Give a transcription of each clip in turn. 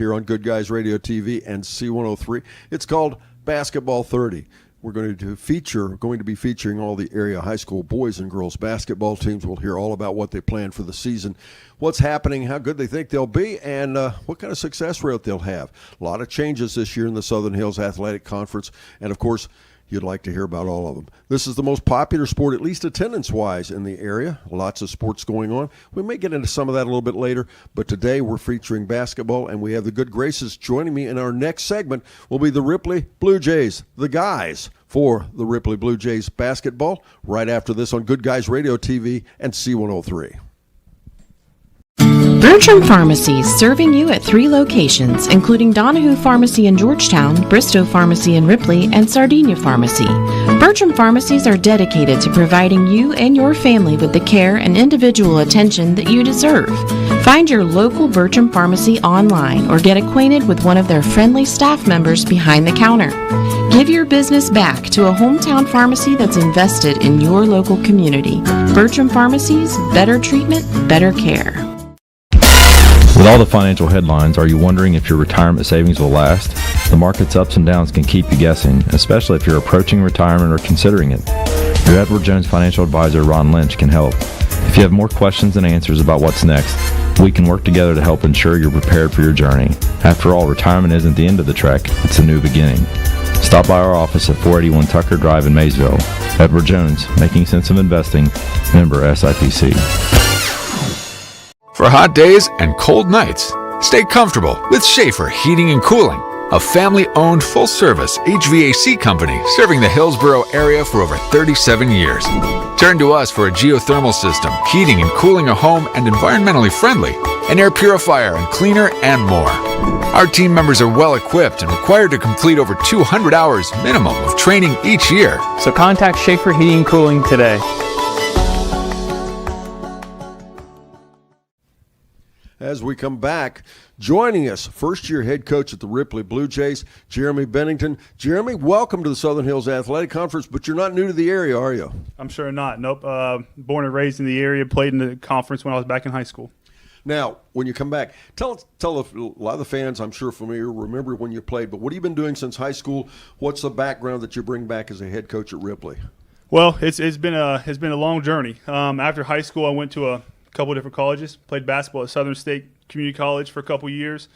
Here on Good Guys Radio TV and C103. It's called Basketball 30. We're going to be featuring all the area high school boys and girls basketball teams. We'll hear all about what they plan for the season, what's happening, how good they think they'll be, and what kind of success rate they'll have. A lot of changes this year in the Southern Hills Athletic Conference, and of course, you'd like to hear about all of them. This is the most popular sport, at least attendance-wise, in the area. Lots of sports going on. We may get into some of that a little bit later, but today we're featuring basketball, and we have the good graces joining me in our next segment will be the Ripley Blue Jays, the guys for the Ripley Blue Jays basketball, right after this on Good Guys Radio TV and C103. Bertram Pharmacies, serving you at 3 locations, including Donahue Pharmacy in Georgetown, Bristow Pharmacy in Ripley, and Sardinia Pharmacy. Bertram Pharmacies are dedicated to providing you and your family with the care and individual attention that you deserve. Find your local Bertram Pharmacy online or get acquainted with one of their friendly staff members behind the counter. Give your business back to a hometown pharmacy that's invested in your local community. Bertram Pharmacies, better treatment, better care. With all the financial headlines, are you wondering if your retirement savings will last? The market's ups and downs can keep you guessing, especially if you're approaching retirement or considering it. Your Edward Jones financial advisor, Ron Lynch, can help. If you have more questions than answers about what's next, we can work together to help ensure you're prepared for your journey. After all, retirement isn't the end of the trek, it's a new beginning. Stop by our office at 481 Tucker Drive in Maysville. Edward Jones, making sense of investing, member SIPC. For hot days and cold nights, stay comfortable with Schaefer Heating and Cooling, a family-owned full-service HVAC company serving the Hillsborough area for over 37 years. Turn to us for a geothermal system, heating and cooling a home and environmentally friendly, an air purifier and cleaner, and more. Our team members are well-equipped and required to complete over 200 hours minimum of training each year. So contact Schaefer Heating and Cooling today. As we come back, joining us, first-year head coach at the Ripley Blue Jays, Jeremy Bennington. Jeremy, welcome to the Southern Hills Athletic Conference, but you're not new to the area, are you? I'm sure not. Nope. Born and raised in the area, played in the conference when I was back in high school. Now, when you come back, tell a lot of the fans, I'm sure familiar, remember when you played, but what have you been doing since high school? What's the background that you bring back as a head coach at Ripley? Well, it's been a long journey. After high school, I went to a couple of different colleges, played basketball at Southern State Community College for a couple years,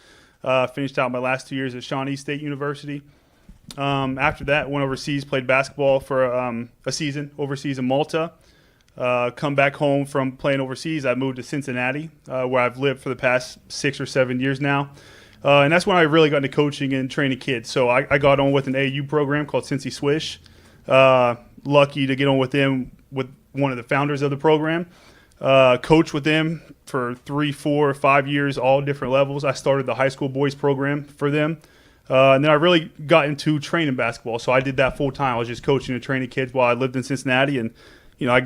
finished out my last 2 years at Shawnee State University. After that, went overseas, played basketball for a season overseas in Malta. Come back home from playing overseas, I moved to Cincinnati, where I've lived for the past 6 or 7 years now. And that's when I really got into coaching and training kids. So I got on with an AU program called Cincy Swish. Lucky to get on with them, with one of the founders of the program. Coached with them for 3, 4, 5 years, all different levels. I started the high school boys program for them. And then I really got into training basketball. So I did that full time. I was just coaching and training kids while I lived in Cincinnati. And, I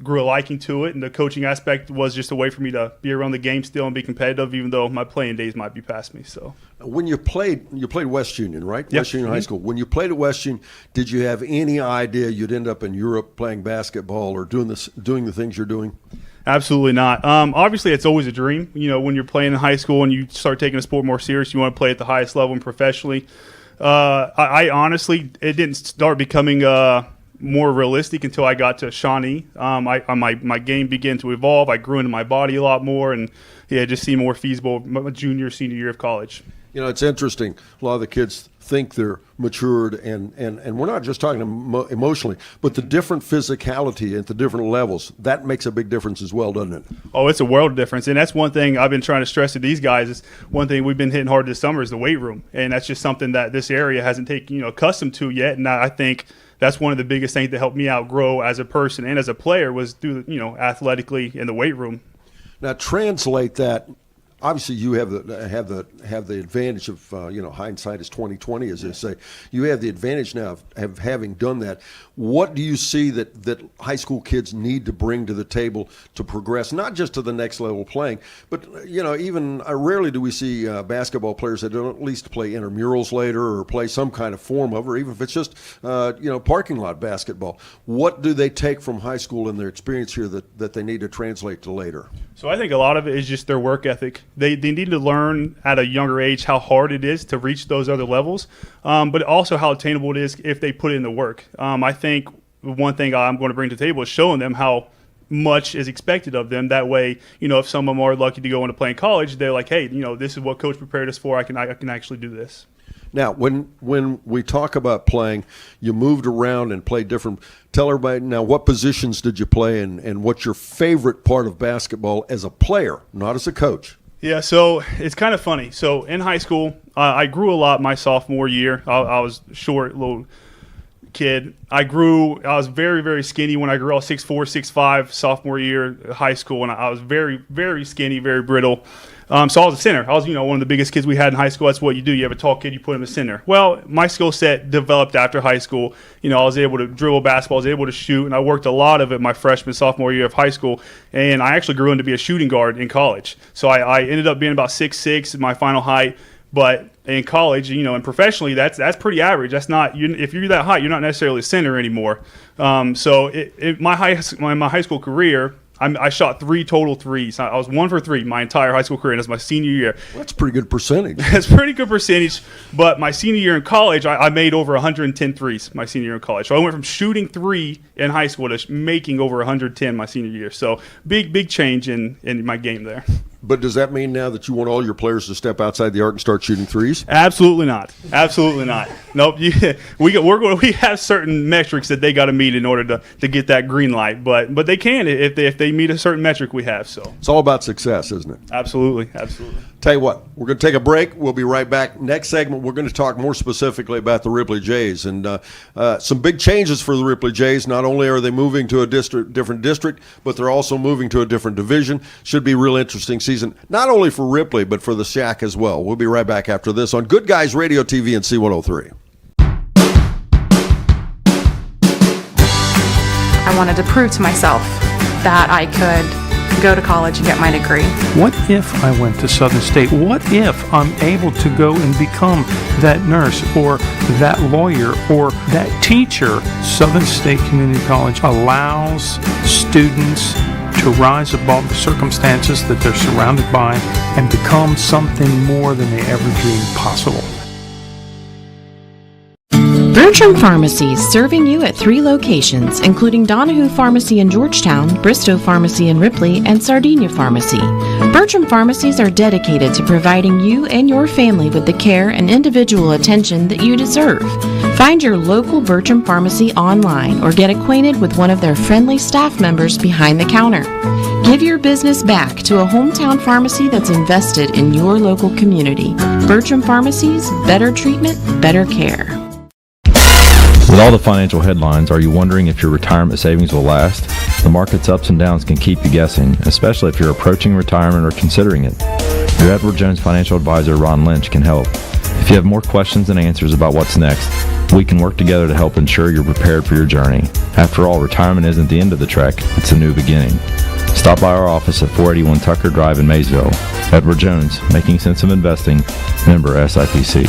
grew a liking to it. And the coaching aspect was just a way for me to be around the game still and be competitive, even though my playing days might be past me. So when you played West Union, right? Yep. West Union High School. When you played at West Union, did you have any idea you'd end up in Europe playing basketball or doing the things you're doing? Absolutely not. Obviously, it's always a dream. When you're playing in high school and you start taking a sport more serious, you want to play at the highest level and professionally. I honestly, it didn't start becoming more realistic until I got to Shawnee. My game began to evolve. I grew into my body a lot more, and it just seemed more feasible my junior, senior year of college. It's interesting. A lot of the kids think they're matured, and we're not just talking emotionally, but the different physicality at the different levels, that makes a big difference as well, doesn't it? Oh, it's a world of difference, and that's one thing I've been trying to stress to these guys. Is one thing we've been hitting hard this summer is the weight room, and that's just something that this area hasn't taken accustomed to yet, and I think that's one of the biggest things that helped me outgrow as a person and as a player was through athletically in the weight room. Now translate that. Obviously, you have the advantage of hindsight is 20/20, as they say. You have the advantage now of having done that. What do you see that high school kids need to bring to the table to progress, not just to the next level playing, but even rarely do we see basketball players that don't at least play intramurals later or play some kind of form of, or even if it's just parking lot basketball. What do they take from high school and their experience here that they need to translate to later? So I think a lot of it is just their work ethic. They need to learn at a younger age how hard it is to reach those other levels, but also how attainable it is if they put in the work. I think one thing I'm going to bring to the table is showing them how much is expected of them. That way, if some of them are lucky to go into playing college, they're like, hey, this is what coach prepared us for. I can actually do this. Now, when we talk about playing, you moved around and played different. Tell everybody now, what positions did you play, and what's your favorite part of basketball as a player, not as a coach? Yeah, so it's kind of funny. So in high school, I grew a lot my sophomore year. I was short, little kid. I was very, very skinny when I grew. I was 6'4", 6'5", sophomore year of high school, and I was very, very skinny, very brittle. So I was a center. I was, one of the biggest kids we had in high school. That's what you do. You have a tall kid, you put him in center. Well, my skill set developed after high school. I was able to dribble basketball. I was able to shoot, and I worked a lot of it my freshman, sophomore year of high school. And I actually grew into be a shooting guard in college. So I ended up being about 6'6", my final height. But in college, and professionally, that's pretty average. That's not if you're that height, you're not necessarily a center anymore. So my high school career, I shot 3 total threes. I was 1 for 3 my entire high school career, and that's my senior year. Well, that's a pretty good percentage. That's a pretty good percentage. But my senior year in college, I made over 110 threes my senior year in college. So I went from shooting 3 in high school to making over 110 my senior year. So big change in my game there. But does that mean now that you want all your players to step outside the arc and start shooting threes? Absolutely not. Absolutely not. Nope. We have certain metrics that they got to meet in order to get that green light. But they can if they meet a certain metric we have. So it's all about success, isn't it? Absolutely. Tell you what, we're going to take a break. We'll be right back. Next segment, we're going to talk more specifically about the Ripley Jays and some big changes for the Ripley Jays. Not only are they moving to a different district, but they're also moving to a different division. Should be real interesting season, not only for Ripley, but for the Shack as well. We'll be right back after this on Good Guys Radio TV and C103. I wanted to prove to myself that I could go to college and get my degree. What if I went to Southern State? What if I'm able to go and become that nurse or that lawyer or that teacher? Southern State Community College allows students to rise above the circumstances that they're surrounded by and become something more than they ever dreamed possible. Bertram Pharmacies, serving you at 3 locations, including Donahue Pharmacy in Georgetown, Bristow Pharmacy in Ripley, and Sardinia Pharmacy. Bertram Pharmacies are dedicated to providing you and your family with the care and individual attention that you deserve. Find your local Bertram Pharmacy online or get acquainted with one of their friendly staff members behind the counter. Give your business back to a hometown pharmacy that's invested in your local community. Bertram Pharmacies, better treatment, better care. With all the financial headlines, are you wondering if your retirement savings will last? The market's ups and downs can keep you guessing, especially if you're approaching retirement or considering it. Your Edward Jones financial advisor, Ron Lynch, can help. If you have more questions than answers about what's next, we can work together to help ensure you're prepared for your journey. After all, retirement isn't the end of the trek, it's a new beginning. Stop by our office at 481 Tucker Drive in Maysville. Edward Jones, making sense of investing, member SIPC.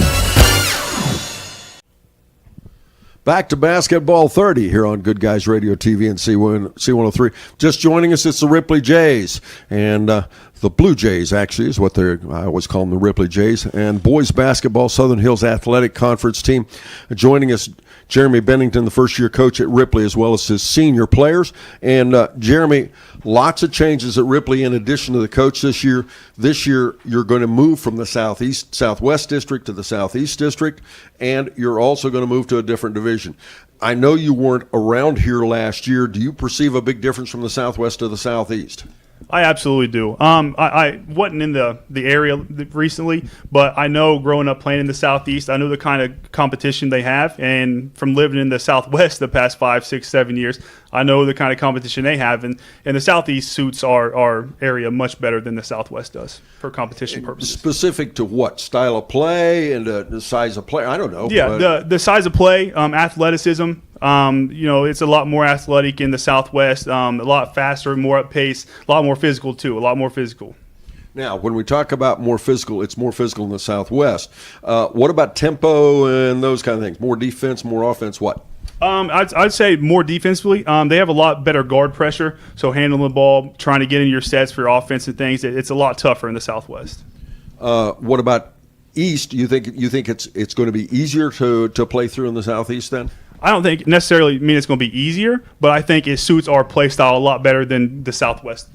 Back to Basketball 30 here on Good Guys Radio TV and C103. Just joining us, it's the Ripley Jays. And the Blue Jays, actually, is what I always call them, the Ripley Jays. And boys basketball, Southern Hills Athletic Conference team. Joining us, Jeremy Bennington, the first-year coach at Ripley, as well as his senior players. And Jeremy, lots of changes at Ripley in addition to the coach this year. This year, you're going to move from the Southwest District to the Southeast District, and you're also going to move to a different division. I know you weren't around here last year. Do you perceive a big difference from the Southwest to the Southeast? I absolutely do. I wasn't in the area recently, but I know growing up playing in the Southeast, I know the kind of competition they have. And from living in the Southwest the past 5, 6, 7 years, I know the kind of competition they have. And the Southeast suits our area much better than the Southwest does for competition purposes. Specific to what? Style of play and the size of play? I don't know. Yeah, the size of play, athleticism. It's a lot more athletic in the Southwest, a lot faster, more up pace, a lot more physical too, a lot more physical. Now, when we talk about more physical, it's more physical in the Southwest. What about tempo and those kind of things? More defense, more offense, what? I'd say more defensively. They have a lot better guard pressure, so handling the ball, trying to get in your sets for your offense and things, it's a lot tougher in the Southwest. What about East? You think it's going to be easier to play through in the Southeast then? I don't think necessarily mean it's going to be easier, but I think it suits our play style a lot better than the Southwest.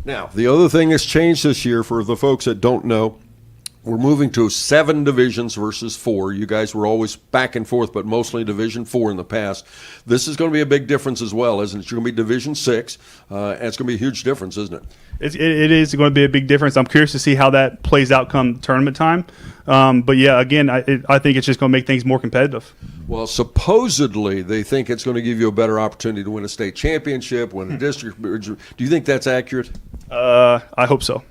Now, the other thing that's changed this year for the folks that don't know, we're moving to 7 divisions versus 4. You guys were always back and forth, but mostly Division 4 in the past. This is going to be a big difference as well, isn't it? It's going to be Division 6, and it's going to be a huge difference, isn't it? It is going to be a big difference. I'm curious to see how that plays out come tournament time. But, yeah, again, I think it's just going to make things more competitive. Well, supposedly they think it's going to give you a better opportunity to win a state championship, win a district. Do you think that's accurate? I hope so.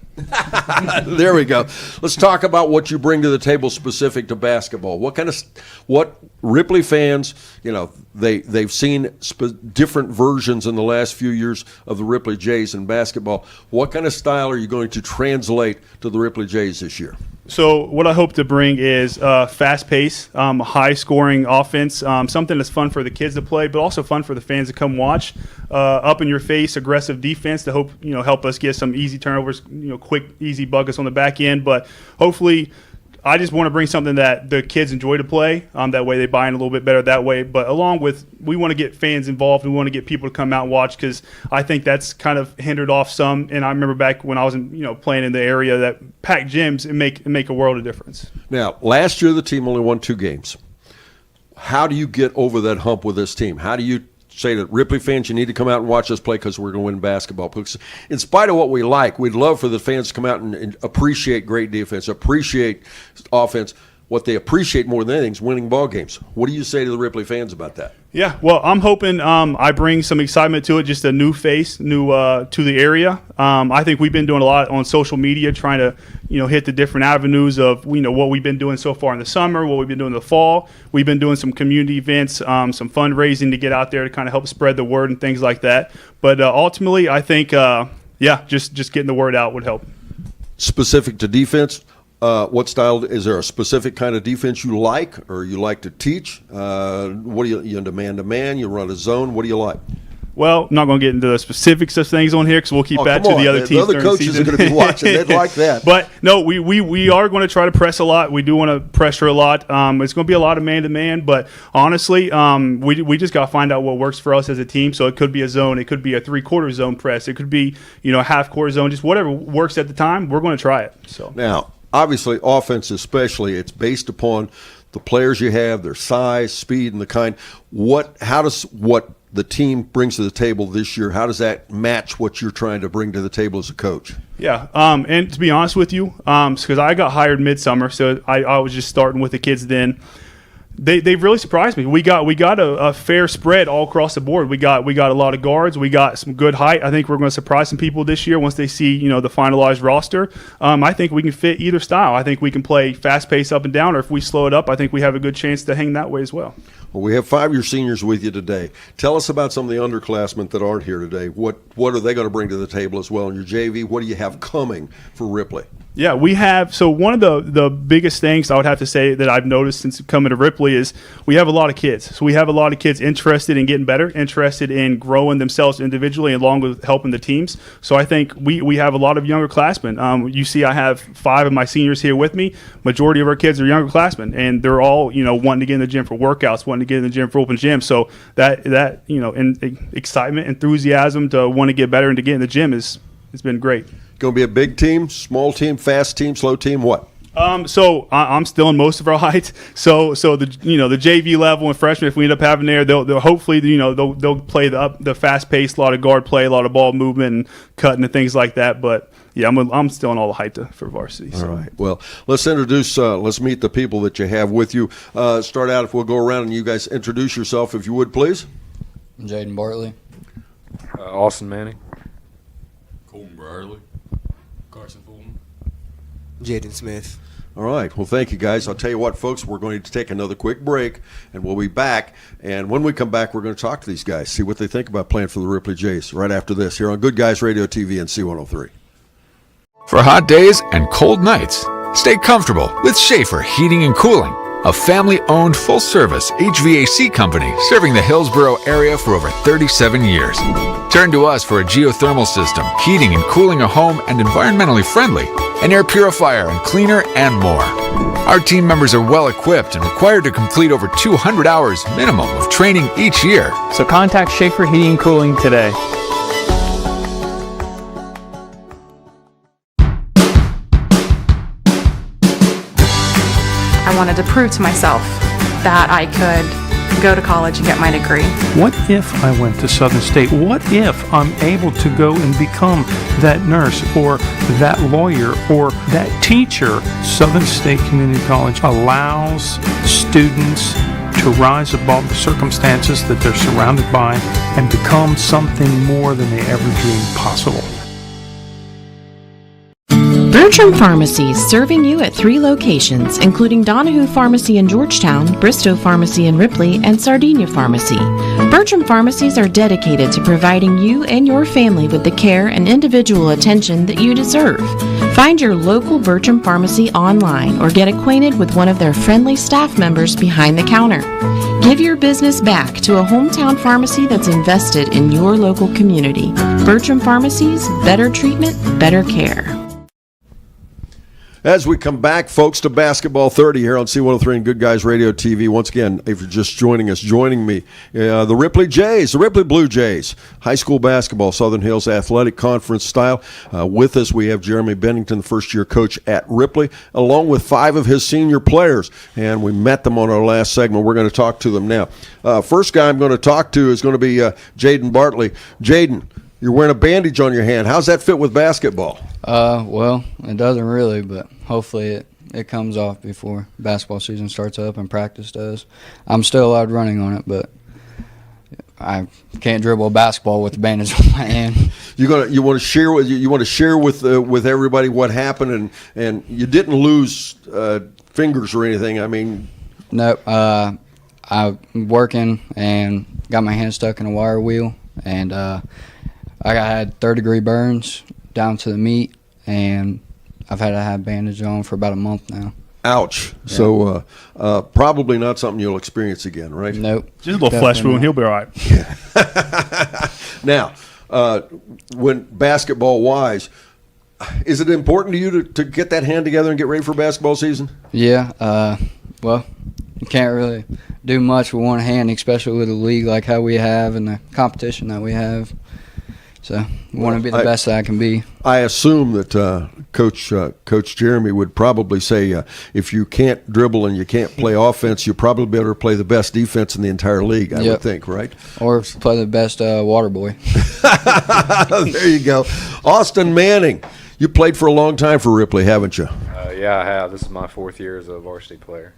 There we go. Let's talk about what you bring to the table specific to basketball. What Ripley fans, they've seen different versions in the last few years of the Ripley Jays in basketball. What kind of style are you going to translate to the Ripley Jays this year? So what I hope to bring is fast-paced, high-scoring offense, something that's fun for the kids to play, but also fun for the fans to come watch. Up-in-your-face, aggressive defense to help us get some easy turnovers, quick, easy buckets on the back end. But hopefully, I just want to bring something that the kids enjoy to play. That way, they buy in a little bit better that way. But along with, we want to get fans involved. We want to get people to come out and watch because I think that's kind of hindered off some. And I remember back when I was playing in the area that packed gyms and make a world of difference. Now, last year the team only won 2 games. How do you get over that hump with this team? How do you say to Ripley fans, you need to come out and watch us play because we're going to win basketball? Because in spite of what we like, we'd love for the fans to come out and appreciate great defense, appreciate offense. What they appreciate more than anything is winning ball games. What do you say to the Ripley fans about that? Yeah, well, I'm hoping I bring some excitement to it, just a new face, to the area. I think we've been doing a lot on social media, trying to hit the different avenues of what we've been doing so far in the summer, what we've been doing in the fall. We've been doing some community events, some fundraising to get out there to kind of help spread the word and things like that. But ultimately, I think just getting the word out would help. Specific to defense. What style is there? A specific kind of defense you like, or you like to teach? What do you into man-to-man? You run a zone. What do you like? Well, I'm not going to get into the specifics of things on here because we'll keep that to the other teams. The other coaches are going to be watching. They'd like that. But no, we are going to try to press a lot. We do want to pressure a lot. It's going to be a lot of man-to-man. But honestly, we just got to find out what works for us as a team. So it could be a zone. It could be a 3/4 zone press. It could be a half-court zone. Just whatever works at the time. We're going to try it. So now, obviously, offense especially, it's based upon the players you have, their size, speed, and the kind. How does what the team brings to the table this year, how does that match what you're trying to bring to the table as a coach? Yeah, and to be honest with you, because I got hired midsummer, so I was just starting with the kids then. They've really surprised me. We got a fair spread all across the board. We got a lot of guards. We got some good height. I think we're going to surprise some people this year once they see the finalized roster. I think we can fit either style. I think we can play fast pace up and down, or if we slow it up, I think we have a good chance to hang that way as well. Well, we have 5 of your seniors with you today. Tell us about some of the underclassmen that aren't here today. What are they going to bring to the table as well in your JV? What do you have coming for Ripley? Yeah, we have. So one of the biggest things I would have to say that I've noticed since coming to Ripley is we have a lot of kids. So we have a lot of kids interested in getting better, interested in growing themselves individually along with helping the teams. So I think we have a lot of younger classmen. You see I have 5 of my seniors here with me. Majority of our kids are younger classmen, and they're all wanting to get in the gym for workouts, wanting to get in the gym for open gym. So that excitement, enthusiasm to want to get better and to get in the gym it's been great. Going to be a big team, small team, fast team, slow team, what? So I'm still in most of our heights. So the JV level and freshmen, if we end up having there, they'll hopefully they'll play the fast paced, a lot of guard play, a lot of ball movement and cutting and things like that. But yeah, I'm still in all the height for varsity. So. All right. Well, let's meet the people that you have with you. Start out if we'll go around and you guys introduce yourself if you would, please. Jaden Bartley. Austin Manning. Colton Brierly. Carson Fulton. Jaden Smith. All right. Well, thank you, guys. I'll tell you what, folks, we're going to take another quick break, and we'll be back. And when we come back, we're going to talk to these guys, see what they think about playing for the Ripley Jays right after this here on Good Guys Radio TV and C103. For hot days and cold nights, stay comfortable with Schaefer Heating and Cooling. a family-owned full-service HVAC company serving the Hillsborough area for over 37 years. Turn to us for a geothermal system, heating and cooling a home and environmentally friendly, an air purifier and cleaner, and more. Our team members are well equipped and required to complete over 200 hours minimum of training each year. So contact Schaefer Heating and Cooling today. I wanted to prove to myself that I could go to college and get my degree. What if I went to Southern State? What if I'm able to go and become that nurse or that lawyer or that teacher? Southern State Community College allows students to rise above the circumstances that they're surrounded by and become something more than they ever dreamed possible. Bertram Pharmacies, serving you at 3 locations, including Donahue Pharmacy in Georgetown, Bristow Pharmacy in Ripley, and Sardinia Pharmacy. Bertram Pharmacies are dedicated to providing you and your family with the care and individual attention that you deserve. Find your local Bertram Pharmacy online or get acquainted with one of their friendly staff members behind the counter. Give your business back to a hometown pharmacy that's invested in your local community. Bertram Pharmacies, better treatment, better care. As we come back, folks, to Basketball 30 here on C103 and Good Guys Radio TV. Once again, if you're just joining us, joining me, the Ripley Jays, the Ripley Blue Jays, high school basketball, Southern Hills Athletic Conference style. With us, we have Jeremy Bennington, the first-year coach at Ripley, along with 5 of his senior players. And we met them on our last segment. We're going to talk to them now. First guy I'm going to talk to is going to be Jaden Bartley. Jaden, you're wearing a bandage on your hand. How's that fit with basketball? Well, it doesn't really, but hopefully it comes off before basketball season starts up and practice does. I'm still allowed running on it, but I can't dribble a basketball with the bandage on my hand. You want to share with everybody what happened, and you didn't lose fingers or anything. I mean, nope. I'm working and got my hand stuck in a wire wheel, and I had third-degree burns down to the meat, and I've had to have bandage on for about a month now. Ouch. Yeah. So probably not something you'll experience again, right? Nope. Just a little flesh wound. He'll be all right. Now, when basketball-wise, is it important to you to get that hand together and get ready for basketball season? Yeah. Well, you can't really do much with one hand, especially with a league like how we have and the competition that we have. So I want to be the best that I can be. I assume that Coach Jeremy would probably say if you can't dribble and you can't play offense, you probably better play the best defense in the entire league, I would think, right? Or play the best water boy. There you go. Austin Manning, you played for a long time for Ripley, haven't you? Yeah, I have. This is my 4th year as a varsity player.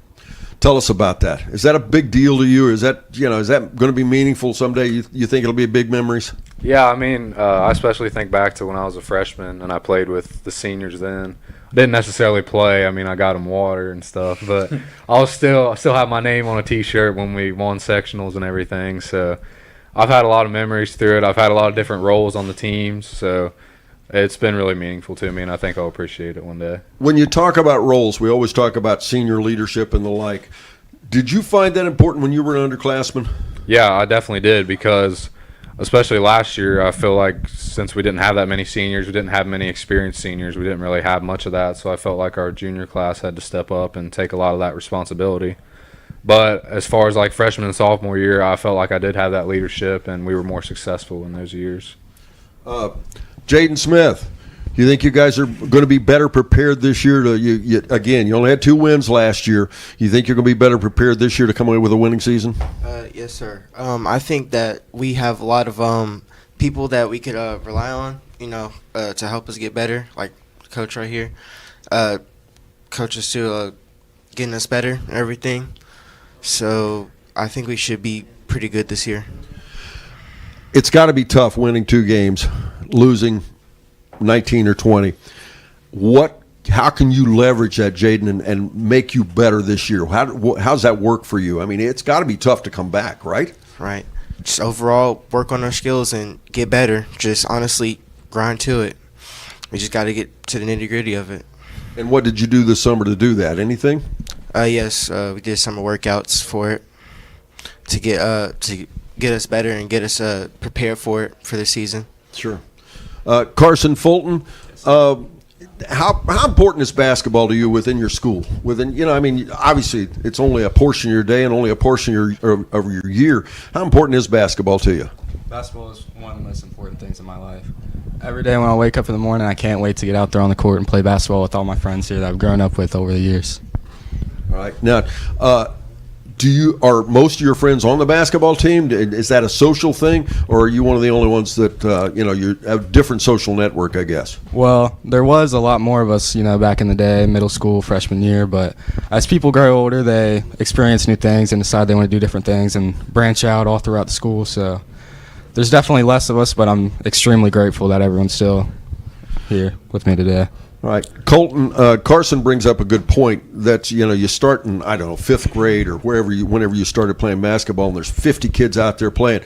Tell us about that. Is that a big deal to you? Or is that going to be meaningful someday? You think it'll be big memories? Yeah, I mean, I especially think back to when I was a freshman and I played with the seniors then. Didn't necessarily play. I mean, I got them water and stuff, but I still have my name on a T-shirt when we won sectionals and everything. So I've had a lot of memories through it. I've had a lot of different roles on the teams, so it's been really meaningful to me, and I think I'll appreciate it one day. When you talk about roles, we always talk about senior leadership and the like. Did you find that important when you were an underclassman? Yeah, I definitely did, because especially last year, I feel like since we didn't have that many seniors, we didn't have many experienced seniors, we didn't really have much of that, so I felt like our junior class had to step up and take a lot of that responsibility. But as far as like freshman and sophomore year, I felt like I did have that leadership, and we were more successful in those years. Jaden Smith, you think you guys are going to be better prepared this year? Again, you only had 2 wins last year. You think you're going to be better prepared this year to come away with a winning season? Yes, sir. I think that we have a lot of people that we could rely on, to help us get better, like Coach right here. Coach is still getting us better and everything. So I think we should be pretty good this year. It's got to be tough winning 2 games, losing 19 or 20. How can you leverage that, Jaden, and make you better this year? How's that work for you? I mean, it's got to be tough to come back, right? Right. Just overall work on our skills and get better. Just honestly grind to it. We just got to get to the nitty-gritty of it. And what did you do this summer to do that? Anything? Yes, we did summer workouts for it to get us better and get us prepared for it for the season. Sure. Carson Fulton, how important is basketball to you within your school? Obviously it's only a portion of your day and only a portion of your year. How important is basketball to you? Basketball is one of the most important things in my life. Every day when I wake up in the morning, I can't wait to get out there on the court and play basketball with all my friends here that I've grown up with over the years. All right. Now, are most of your friends on the basketball team? Is that a social thing, or are you one of the only ones that you have a different social network, I guess? Well, there was a lot more of us, back in the day, middle school, freshman year. But as people grow older, they experience new things and decide they want to do different things and branch out all throughout the school. So there's definitely less of us, but I'm extremely grateful that everyone's still here with me today. All right, Colton, Carson brings up a good point that, you start in, 5th grade or whenever you started playing basketball, and there's 50 kids out there playing.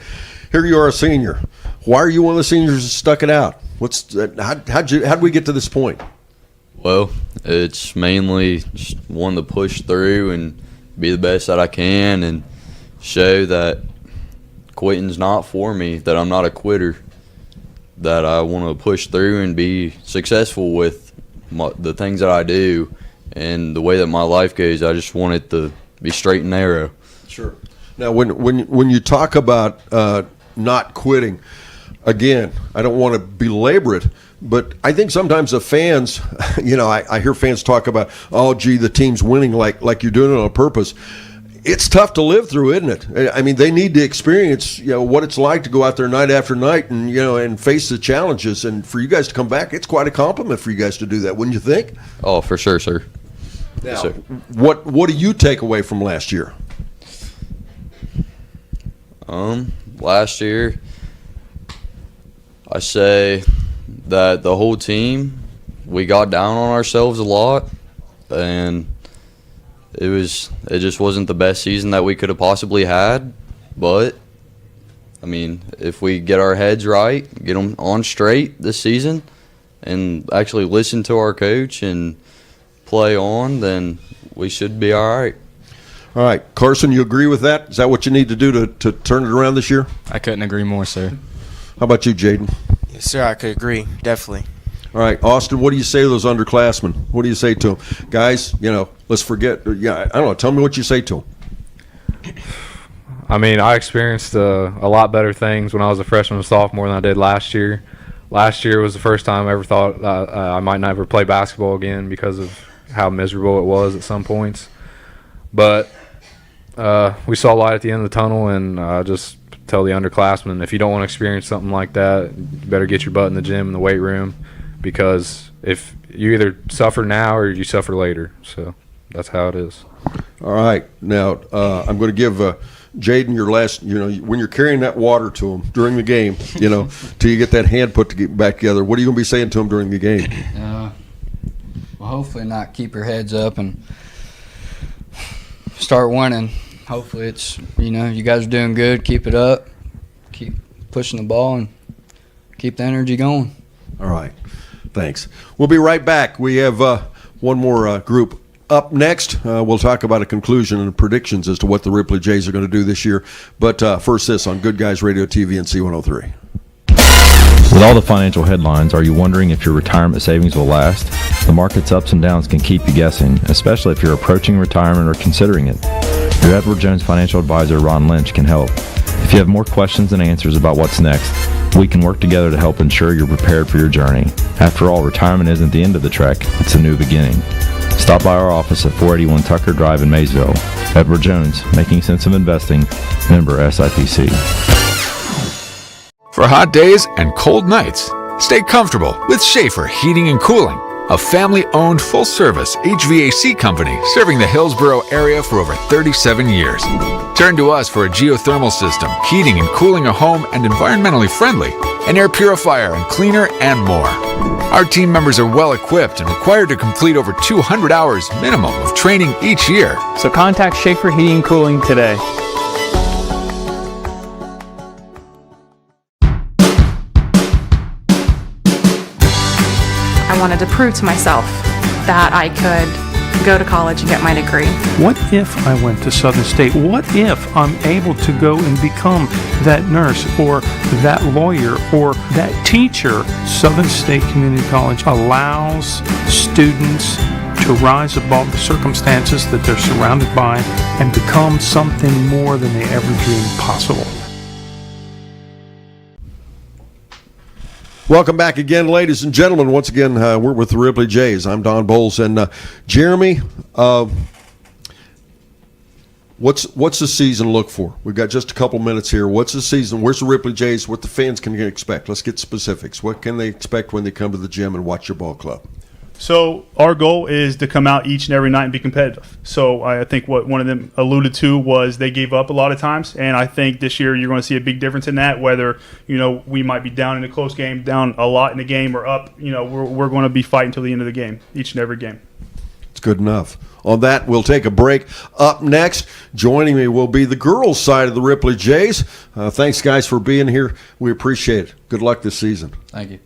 Here you are, a senior. Why are you one of the seniors that stuck it out? How'd we get to this point? Well, it's mainly just wanting to push through and be the best that I can and show that quitting's not for me, that I'm not a quitter, that I want to push through and be successful with the things that I do and the way that my life goes. I just want it to be straight and narrow. Sure. Now, when you talk about not quitting, again, I don't want to belabor it, but I think sometimes the fans, I hear fans talk about, oh, gee, the team's winning like you're doing it on purpose. It's tough to live through, isn't it? I mean, they need to experience, what it's like to go out there night after night and, and face the challenges. And for you guys to come back, it's quite a compliment for you guys to do that, wouldn't you think? Oh, for sure, sir. Now, yes, sir. What do you take away from last year? Last year, I say that the whole team, we got down on ourselves a lot, and it just wasn't the best season that we could have possibly had. But if we get our heads right, get them on straight this season, and actually listen to our coach and play on, then we should be all right. All right, Carson, you agree with that? Is that what you need to do to turn it around this year? I couldn't agree more, sir. How about you, Jaden? Yes, sir, I could agree, definitely. All right, Austin, what do you say to those underclassmen? What do you say to them? Guys, let's forget. I don't know. Tell me what you say to them. I experienced a lot better things when I was a freshman and sophomore than I did last year. Last year was the first time I ever thought I might never play basketball again because of how miserable it was at some points. But we saw light at the end of the tunnel, and just tell the underclassmen, if you don't want to experience something like that, you better get your butt in the gym and the weight room, because if you either suffer now or you suffer later. So that's how it is. All right. Now, I'm going to give Jaden your last, when you're carrying that water to him during the game, till you get that hand put back together, what are you going to be saying to him during the game? Well, hopefully not keep your heads up and start winning. Hopefully it's, you guys are doing good. Keep it up. Keep pushing the ball and keep the energy going. All right. Thanks. We'll be right back. We have one more group up next. We'll talk about a conclusion and predictions as to what the Ripley Jays are going to do this year. But first, this on Good Guys Radio TV and C103. With all the financial headlines, are you wondering if your retirement savings will last? The market's ups and downs can keep you guessing, especially if you're approaching retirement or considering it. Your Edward Jones financial advisor, Ron Lynch, can help. If you have more questions than answers about what's next, we can work together to help ensure you're prepared for your journey. After all, retirement isn't the end of the trek, it's a new beginning. Stop by our office at 481 Tucker Drive in Maysville. Edward Jones, making sense of investing, member SIPC. For hot days and cold nights, stay comfortable with Schaefer Heating and Cooling, a family-owned full-service HVAC company serving the Hillsborough area for over 37 years. Turn to us for a geothermal system, heating and cooling a home and environmentally friendly, an air purifier and cleaner, and more. Our team members are well equipped and required to complete over 200 hours minimum of training each year. So contact Schaefer Heating and Cooling today. I wanted to prove to myself that I could go to college and get my degree. What if I went to Southern State? What if I'm able to go and become that nurse or that lawyer or that teacher? Southern State Community College allows students to rise above the circumstances that they're surrounded by and become something more than they ever dreamed possible. Welcome back again, ladies and gentlemen. Once again, we're with the Ripley Jays. I'm Don Bowles. And Jeremy, what's the season look for? We've got just a couple minutes here. What's the season? Where's the Ripley Jays? What the fans can expect? Let's get specifics. What can they expect when they come to the gym and watch your ball club? So our goal is to come out each and every night and be competitive. So I think what one of them alluded to was they gave up a lot of times, and I think this year you're going to see a big difference in that. Whether we might be down in a close game, down a lot in a game, or up, we're going to be fighting until the end of the game, each and every game. It's good enough. On that, we'll take a break. Up next, joining me will be the girls' side of the Ripley Jays. Thanks, guys, for being here. We appreciate it. Good luck this season. Thank you.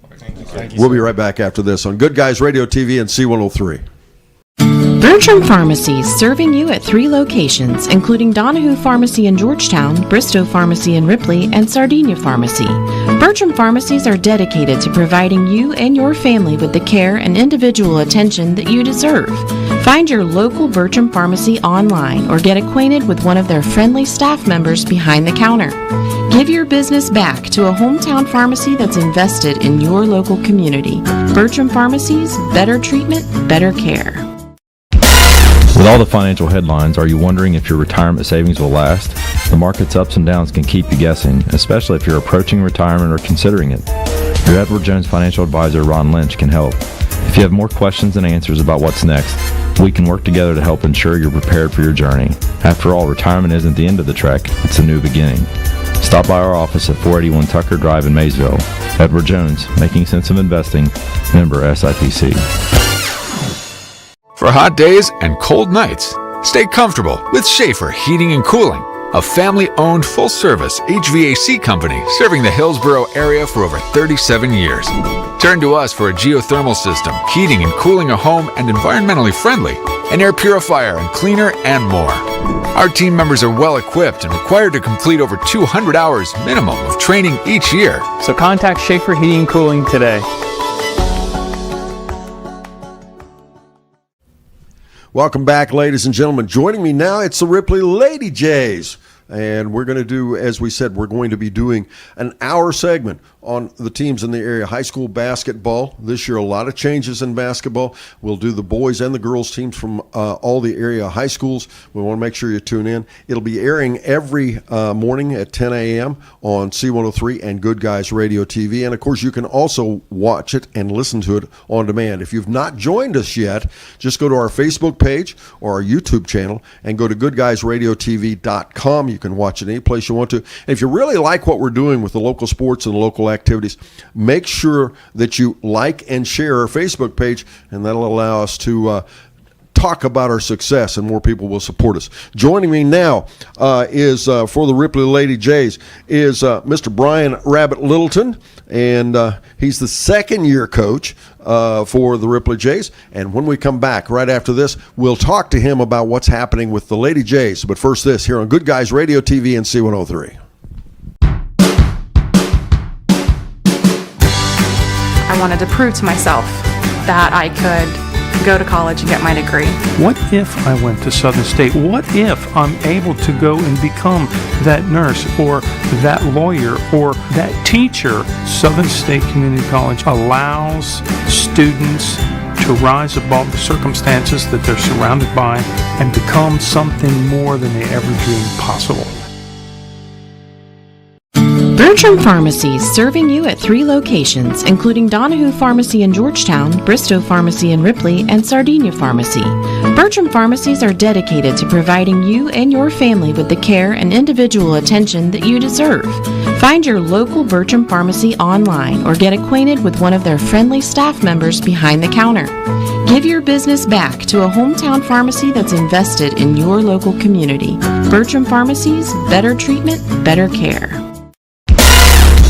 We'll be right back after this on Good Guys Radio TV and C103. Bertram Pharmacies, serving you at 3 locations, including Donahue Pharmacy in Georgetown, Bristow Pharmacy in Ripley, and Sardinia Pharmacy. Bertram Pharmacies are dedicated to providing you and your family with the care and individual attention that you deserve. Find your local Bertram Pharmacy online or get acquainted with one of their friendly staff members behind the counter. Give your business back to a hometown pharmacy that's invested in your local community. Bertram Pharmacies, better treatment, better care. With all the financial headlines, are you wondering if your retirement savings will last? The market's ups and downs can keep you guessing, especially if you're approaching retirement or considering it. Your Edward Jones financial advisor, Ron Lynch, can help. If you have more questions than answers about what's next, we can work together to help ensure you're prepared for your journey. After all, retirement isn't the end of the trek, it's a new beginning. Stop by our office at 481 Tucker Drive in Maysville. Edward Jones, making sense of investing, member SIPC. For hot days and cold nights, stay comfortable with Schaefer Heating and Cooling, a family-owned full-service HVAC company serving the Hillsborough area for over 37 years. Turn to us for a geothermal system, heating and cooling a home and environmentally friendly, an air purifier and cleaner, and more. Our team members are well equipped and required to complete over 200 hours minimum of training each year. So contact Schaefer Heating and Cooling today. Welcome back, ladies and gentlemen. Joining me now, it's the Ripley Lady Jays. And we're going to do, as we said, we're going to be doing an hour segment on the teams in the area. High school basketball. This year, a lot of changes in basketball. We'll do the boys and the girls teams from all the area high schools. We want to make sure you tune in. It'll be airing every morning at 10 a.m. on C103 and Good Guys Radio TV. And, of course, you can also watch it and listen to it on demand. If you've not joined us yet, just go to our Facebook page or our YouTube channel and go to goodguysradiotv.com. You can watch it any place you want to. And if you really like what we're doing with the local sports and the local activities, make sure that you like and share our Facebook page, and that'll allow us to talk about our success, and more people will support us. Joining me now is, for the Ripley Lady Jays, is Mr. Brian Rabbit Littleton, and he's the second-year coach for the Ripley Jays. And when we come back right after this, we'll talk to him about what's happening with the Lady Jays. But first, this here on Good Guys Radio TV and C103. I wanted to prove to myself that I could go to college and get my degree. What if I went to Southern State? What if I'm able to go and become that nurse or that lawyer or that teacher? Southern State Community College allows students to rise above the circumstances that they're surrounded by and become something more than they ever dreamed possible. Bertram Pharmacies, serving you at 3 locations, including Donahue Pharmacy in Georgetown, Bristow Pharmacy in Ripley, and Sardinia Pharmacy. Bertram Pharmacies are dedicated to providing you and your family with the care and individual attention that you deserve. Find your local Bertram Pharmacy online or get acquainted with one of their friendly staff members behind the counter. Give your business back to a hometown pharmacy that's invested in your local community. Bertram Pharmacies, better treatment, better care.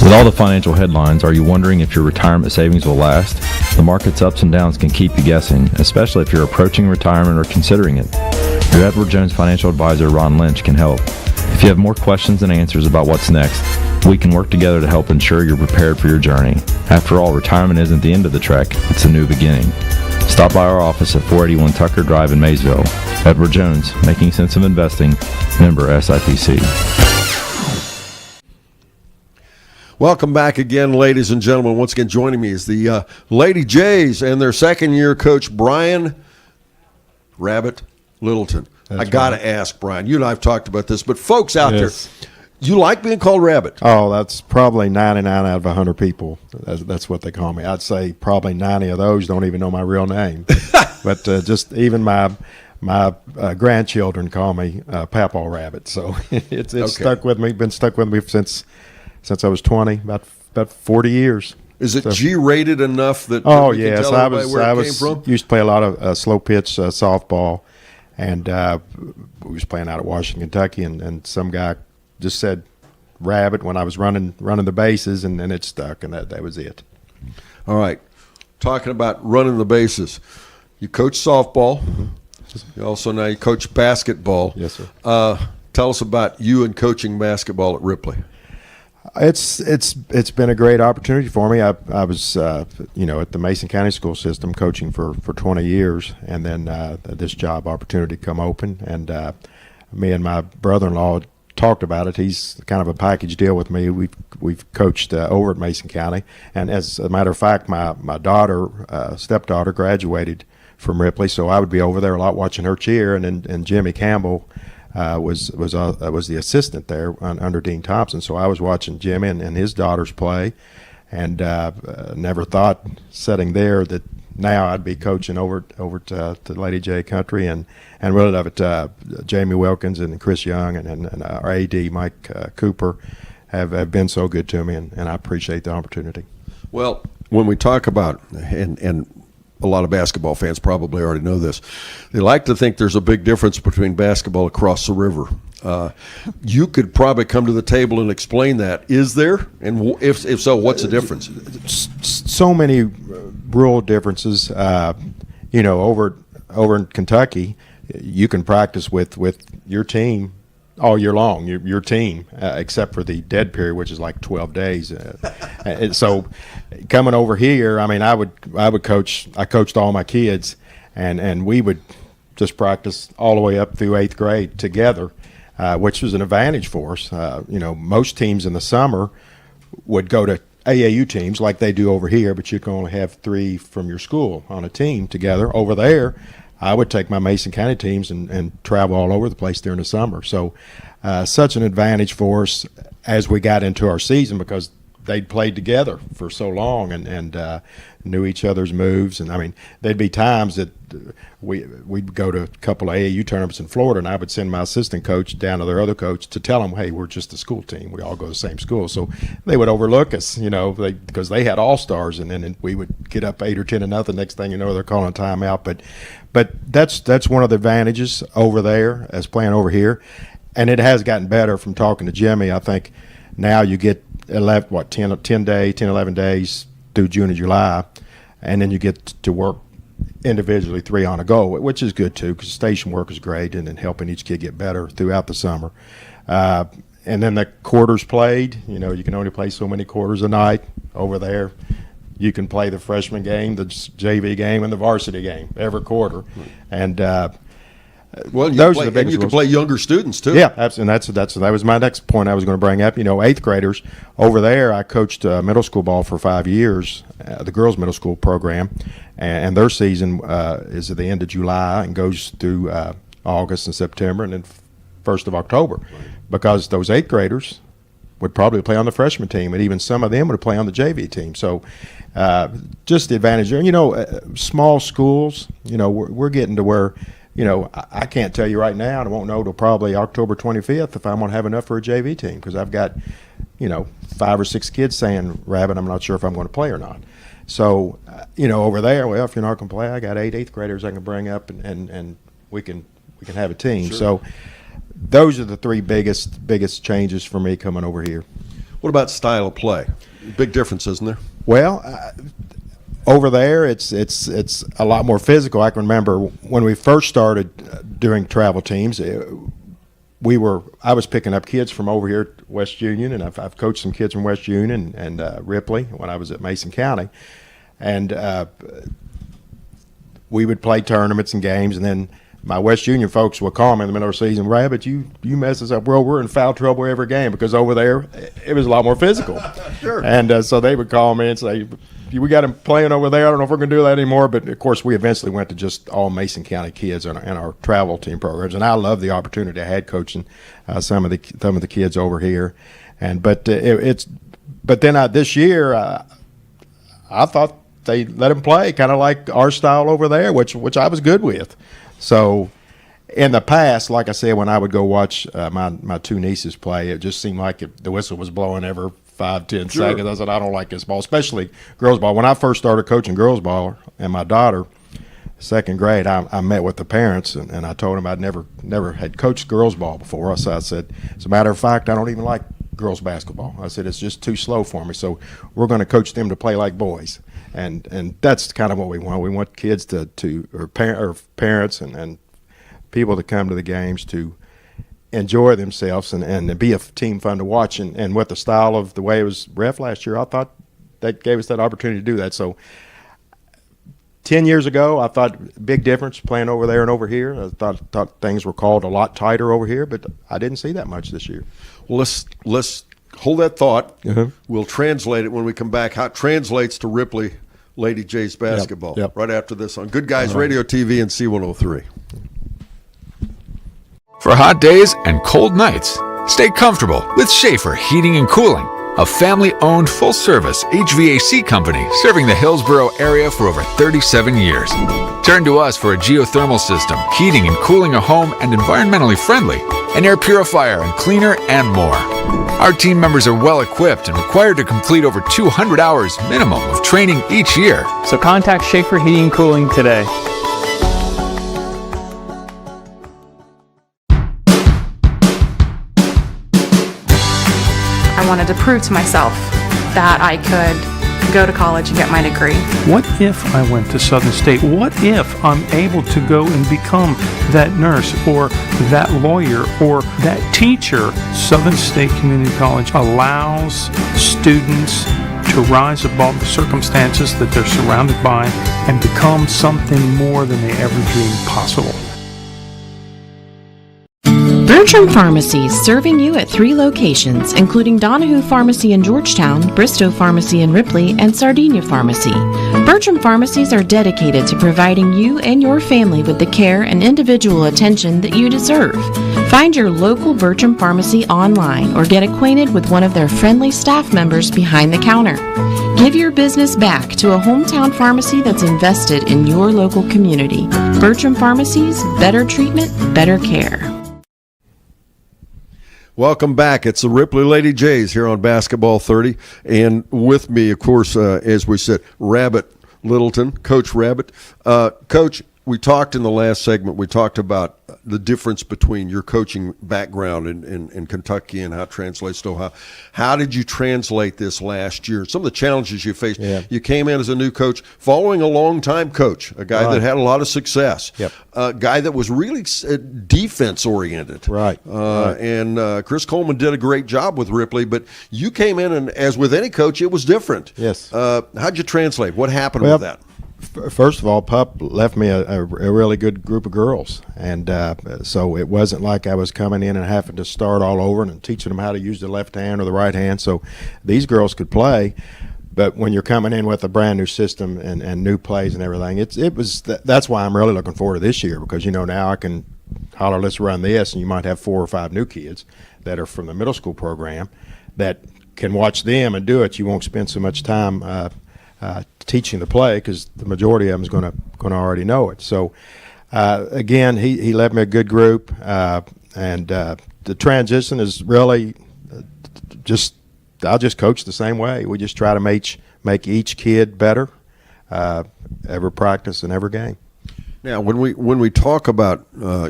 With all the financial headlines, are you wondering if your retirement savings will last? The market's ups and downs can keep you guessing, especially if you're approaching retirement or considering it. Your Edward Jones financial advisor, Ron Lynch, can help. If you have more questions than answers about what's next, we can work together to help ensure you're prepared for your journey. After all, retirement isn't the end of the trek, it's a new beginning. Stop by our office at 481 Tucker Drive in Maysville. Edward Jones, making sense of investing, member SIPC. Welcome back again, ladies and gentlemen. Once again, joining me is the Lady Jays and their second-year coach, Brian Rabbit Littleton. I got to ask, Brian, you and I have talked about this, but folks out there, you like being called Rabbit? Oh, that's probably 99 out of 100 people. That's what they call me. I'd say probably 90 of those don't even know my real name. But just even my grandchildren call me Papaw Rabbit. So it's okay. Stuck with me. Been stuck with me since I was 20, about 40 years. Is it G-rated enough that oh we yes, can tell everybody where it came from? Used to play a lot of slow pitch softball, and we was playing out at Washington, Kentucky, and some guy just said Rabbit when I was running the bases, and then it stuck, and that was it. All right, talking about running the bases, you coach softball. You also now you coach basketball. Yes, sir. Tell us about you and coaching basketball at Ripley. It's been a great opportunity for me. I was at the Mason County school system coaching for 20 years, and then this job opportunity come open, and me and my brother-in-law talked about it. He's kind of a package deal with me. We've coached over at Mason County, and as a matter of fact, my daughter, stepdaughter, graduated from Ripley, so I would be over there a lot watching her cheer, and Jimmy Campbell was the assistant there under Dean Thompson. So I was watching Jimmy and his daughters play, and never thought sitting there that now I'd be coaching over to Lady J Country, and really love it. Jamie Wilkins and Chris Young and our AD Mike Cooper have been so good to me, and I appreciate the opportunity. Well, when we talk about and a lot of basketball fans probably already know this. They like to think there's a big difference between basketball across the river. You could probably come to the table and explain that. Is there? And if so, what's the difference? So many rural differences. Over in Kentucky, you can practice with your team all year long, your team, except for the dead period, which is like 12 days. And so coming over here, I mean, I would coach. I coached all my kids, and we would just practice all the way up through 8th grade together, which was an advantage for us. Most teams in the summer would go to AAU teams like they do over here, but you can only have 3 from your school on a team together. Over there, I would take my Mason County teams and travel all over the place during the summer. So such an advantage for us as we got into our season, because they'd played together for so long and knew each other's moves. And, I mean, there'd be times that we'd go to a couple of AAU tournaments in Florida, and I would send my assistant coach down to their other coach to tell them, hey, we're just a school team. We all go to the same school. So they would overlook us, because they had all-stars, and then we would get up 8 or 10 to nothing. Next thing you know, they're calling a timeout. But that's one of the advantages over there as playing over here. And it has gotten better from talking to Jimmy. I think now you get 10 days, 11 days through June and July, and then you get to work individually 3 on a go, which is good too, because station work is great, and then helping each kid get better throughout the summer. And then the quarters played. You can only play so many quarters a night over there. You can play the freshman game, the JV game, and the varsity game every quarter, and well, those are the biggest. You can play younger students too. Yeah, absolutely. That was my next point I was going to bring up. 8th graders over there. I coached middle school ball for 5 years, the girls' middle school program, and their season is at the end of July and goes through August and September, and then 1st of October, because those 8th graders would probably play on the freshman team, and even some of them would play on the JV team. So just the advantage there. Small schools, we're getting to where, I can't tell you right now, and I won't know till probably October 25th if I'm going to have enough for a JV team, because I've got, 5 or 6 kids saying, Rabbit, I'm not sure if I'm going to play or not. So, over there, well, if you're not going to play, I got 8 8th graders I can bring up, and we can have a team. Sure. So those are the 3 biggest changes for me coming over here. What about style of play? Big difference, isn't there? Well, over there, it's a lot more physical. I can remember when we first started doing travel teams. I was picking up kids from over here at West Union, and I've coached some kids from West Union and Ripley when I was at Mason County, and we would play tournaments and games, and then my West Union folks would call me in the middle of the season, Rabbit, you mess us up. Well, we're in foul trouble every game because over there it was a lot more physical. Sure. And so they would call me and say, we got him playing over there. I don't know if we're going to do that anymore. But, of course, we eventually went to just all Mason County kids in our travel team programs. And I love the opportunity I had coaching some of the kids over here. But then this year I thought they let him play kind of like our style over there, which I was good with. So in the past, like I said, when I would go watch my two nieces play, it just seemed like the whistle was blowing every 5-10 Sure. seconds. I said, I don't like this ball, especially girls ball. When I first started coaching girls ball, and my daughter, second grade, I met with the parents, and I told them I'd never had coached girls ball before. So I said, as a matter of fact, I don't even like girls basketball. I said, it's just too slow for me. So we're going to coach them to play like boys. And that's kind of what we want. We want kids or parents and people to come to the games to enjoy themselves and be a team fun to watch. And with the style of the way it was ref last year, I thought that gave us that opportunity to do that. So 10 years ago, I thought big difference playing over there and over here. I thought things were called a lot tighter over here, but I didn't see that much this year. Well, let's hold that thought. Uh-huh. We'll translate it when we come back. How it translates to Ripley Lady Jays basketball. Yep. Right after this on Good Guys Radio TV and C103. For hot days and cold nights, stay comfortable with Schaefer Heating and Cooling, a family-owned full-service HVAC company serving the Hillsborough area for over 37 years. Turn to us for a geothermal system, heating and cooling a home and environmentally friendly, an air purifier and cleaner, and more. Our team members are well equipped and required to complete over 200 hours minimum of training each year. So contact Schaefer Heating and Cooling today. I wanted to prove to myself that I could go to college and get my degree. What if I went to Southern State? What if I'm able to go and become that nurse or that lawyer or that teacher? Southern State Community College allows students to rise above the circumstances that they're surrounded by and become something more than they ever dreamed possible. Bertram Pharmacies, serving you at 3 locations, including Donahue Pharmacy in Georgetown, Bristow Pharmacy in Ripley, and Sardinia Pharmacy. Bertram Pharmacies are dedicated to providing you and your family with the care and individual attention that you deserve. Find your local Bertram Pharmacy online or get acquainted with one of their friendly staff members behind the counter. Give your business back to a hometown pharmacy that's invested in your local community. Bertram Pharmacies, better treatment, better care. Welcome back. It's the Ripley Lady Jays here on Basketball 30. And with me, of course, as we said, Rabbit Littleton, Coach Rabbit. Coach, we talked in the last segment, we talked about the difference between your coaching background in Kentucky and how it translates to Ohio. How did you translate this last year? Some of the challenges you faced. Yeah. You came in as a new coach, following a long-time coach, a guy that had a lot of success, Yep. a guy that was really defense-oriented. Right. And Chris Coleman did a great job with Ripley, but you came in, and as with any coach, it was different. Yes. How'd you translate? What happened Well, with that? First of all, Pup left me a really good group of girls, and so it wasn't like I was coming in and having to start all over and teaching them how to use the left hand or the right hand. So these girls could play, but when you're coming in with a brand new system and new plays and everything, that's why I'm really looking forward to this year, because now I can holler, let's run this, and you might have 4 or 5 new kids that are from the middle school program that can watch them and do it. You won't spend so much time teaching the play, because the majority of them is going to already know it. So again, he left me a good group, and the transition is really I'll just coach the same way. We just try to make each kid better every practice and every game. Now, when we talk about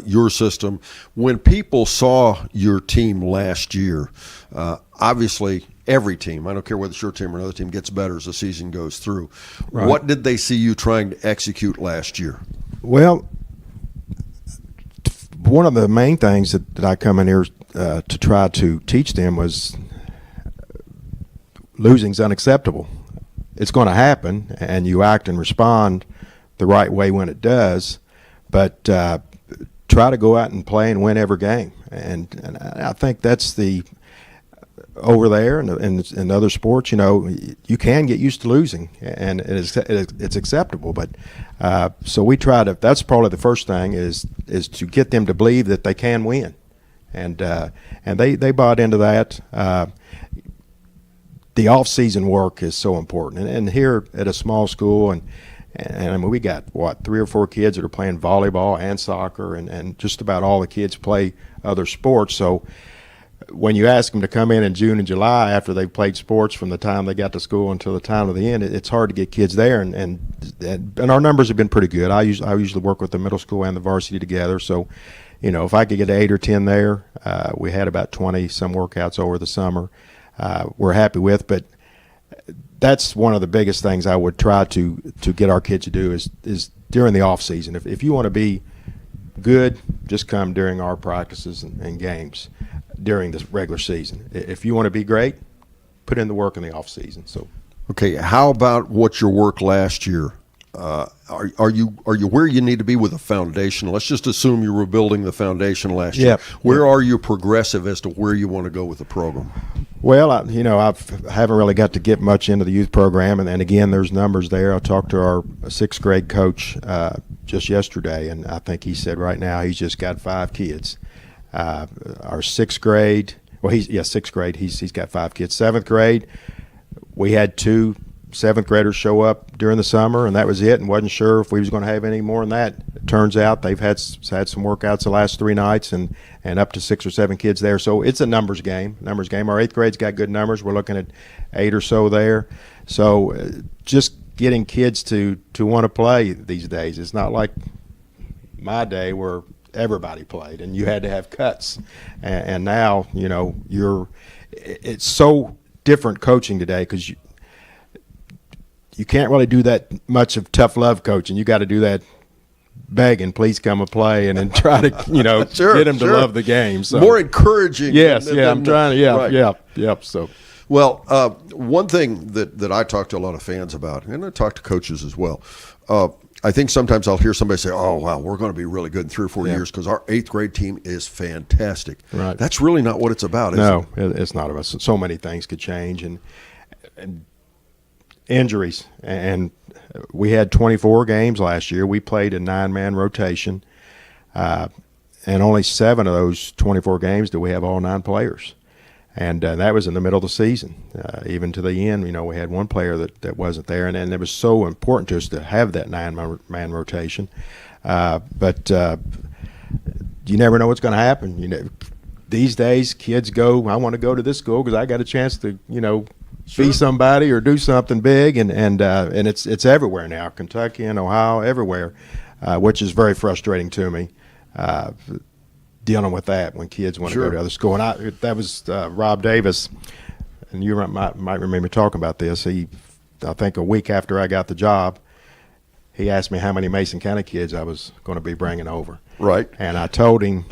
your system, when people saw your team last year, obviously every team, I don't care whether it's your team or another team, gets better as the season goes through. Right. What did they see you trying to execute last year? Well, one of the main things that I come in here to try to teach them was losing's unacceptable. It's going to happen, and you act and respond the right way when it does, but try to go out and play and win every game. And I think that's the over there and in other sports, you can get used to losing, and it's acceptable. But so we try to. That's probably the first thing is to get them to believe that they can win, and they bought into that. The off-season work is so important, and here at a small school, and I mean, we got 3 or 4 kids that are playing volleyball and soccer, and just about all the kids play other sports. So when you ask them to come in June and July after they've played sports from the time they got to school until the time of the end, it's hard to get kids there, and our numbers have been pretty good. I usually work with the middle school and the varsity together, so if I could get 8 or 10 there, we had about 20 some workouts over the summer. We're happy with, but that's one of the biggest things I would try to get our kids to do is during the off season. If you want to be good, just come during our practices and games during the regular season. If you want to be great, put in the work in the off season. So, okay, how about what your work last year? Are you where you need to be with the foundation? Let's just assume you were building the foundation last year. Yep. Where are you progressive as to where you want to go with the program? Well, I haven't really got to get much into the youth program, and again, there's numbers there. I talked to our 6th grade coach just yesterday, and I think he said right now he's just got 5 kids. Our 6th grade, 6th grade, he's got 5 kids. 7th grade, we had 2 7th graders show up during the summer, and that was it, and wasn't sure if we was going to have any more than that. It turns out they've had some workouts the last 3 nights, and up to 6 or 7 kids there. So it's a numbers game. Our 8th grade's got good numbers. We're looking at 8 or so there. So just getting kids to want to play these days. It's not like my day where everybody played and you had to have cuts. And now, it's so different coaching today because you can't really do that much of tough love coaching. You got to do that begging, please come and play, and then try to, get them to love the game. So more encouraging. Yes, I'm trying to, right. So, well, one thing that I talk to a lot of fans about, and I talk to coaches as well. I think sometimes I'll hear somebody say, "Oh, wow, we're going to be really good in 3 or 4 years because our 8th grade team is fantastic." Right. That's really not what it's about, is no, it? It's not about. So many things could change, and injuries, and we had 24 games last year. We played a 9-man rotation, and only 7 of those 24 games did we have all 9 players, and that was in the middle of the season. Even to the end, we had 1 player that wasn't there, and it was so important to us to have that 9-man rotation. But you never know what's going to happen. These days, kids go, I want to go to this school because I got a chance to, be somebody or do something big, and it's everywhere now, Kentucky and Ohio, everywhere, which is very frustrating to me, dealing with that when kids want to go to other school. And that was Rob Davis, and you might remember talking about this. I think a week after I got the job, he asked me how many Mason County kids I was going to be bringing over. Right. And I told him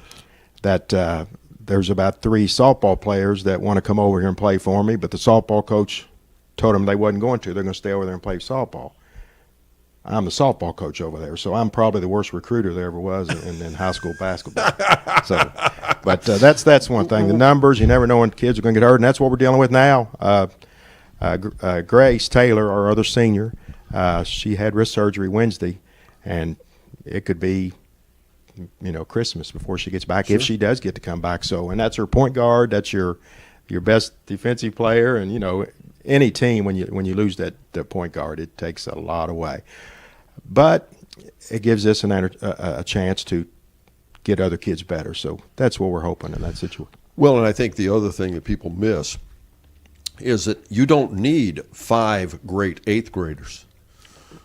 that there's about 3 softball players that want to come over here and play for me, but the softball coach told them they wasn't going to. They're going to stay over there and play softball. I'm the softball coach over there, so I'm probably the worst recruiter there ever was in high school basketball. So, but that's one thing. The numbers, you never know when kids are going to get hurt, and that's what we're dealing with now. Grace Taylor, our other senior, she had wrist surgery Wednesday, and it could be Christmas before she gets back, if she does get to come back. So, and that's her point guard. That's your best defensive player, and any team when you lose that point guard, it takes a lot away. But it gives us a chance to get other kids better. So that's what we're hoping in that situation. Well, and I think the other thing that people miss is that you don't need 5 great 8th graders.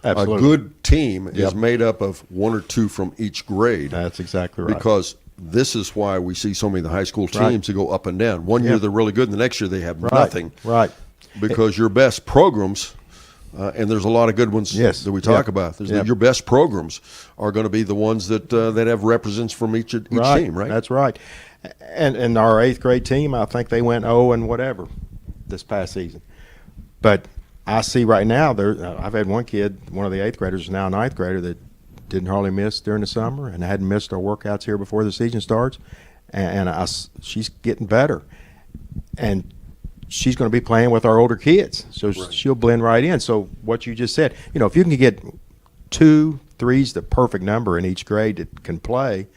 Absolutely. A good team is made up of 1 or 2 from each grade. That's exactly right. Because this is why we see so many of the high school Right. teams that go up and down. One year Yeah. they're really good, and the next year they have Right. nothing. Right. Because your best programs, and there's a lot of good ones Yes. that we talk Yep. about. Yep. Your best programs are going to be the ones that that have representatives from each team, right? That's right. And our 8th grade team, I think they went 0 and whatever this past season. But I see right now, I've had one kid, one of the 8th graders is now a 9th grader that didn't hardly miss during the summer and hadn't missed our workouts here before the season starts. And she's getting better. And she's going to be playing with our older kids. So she'll blend right in. So what you just said, if you can get 2, 3's the perfect number in each grade that can play,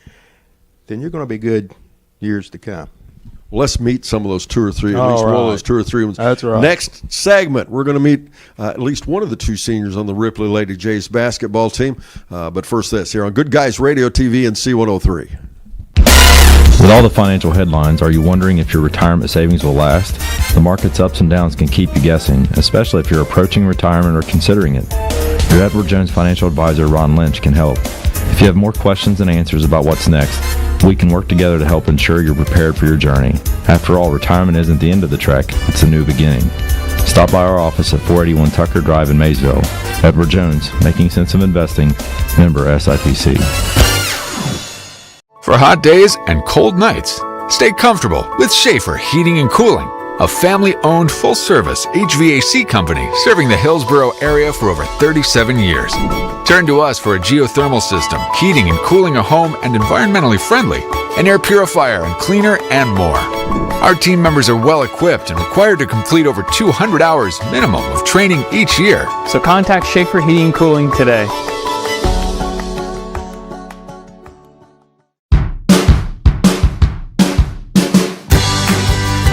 then you're going to be good years to come. Let's meet some of those 2 or 3, at All least one of right. those 2 or 3 ones. That's right. Next segment, we're going to meet at least one of the 2 seniors on the Ripley Lady Jays basketball team. But first this, here on Good Guys Radio TV and C103. With all the financial headlines, are you wondering if your retirement savings will last? The market's ups and downs can keep you guessing, especially if you're approaching retirement or considering it. Your Edward Jones financial advisor, Ron Lynch, can help. If you have more questions than answers about what's next, we can work together to help ensure you're prepared for your journey. After all, retirement isn't the end of the trek, it's a new beginning. Stop by our office at 481 Tucker Drive in Maysville. Edward Jones, making sense of investing, member SIPC. For hot days and cold nights, stay comfortable with Schaefer Heating and Cooling, a family-owned full-service HVAC company serving the Hillsborough area for over 37 years. Turn to us for a geothermal system, heating and cooling a home and environmentally friendly, an air purifier and cleaner, and more. Our team members are well equipped and required to complete over 200 hours minimum of training each year. So contact Schaefer Heating and Cooling today.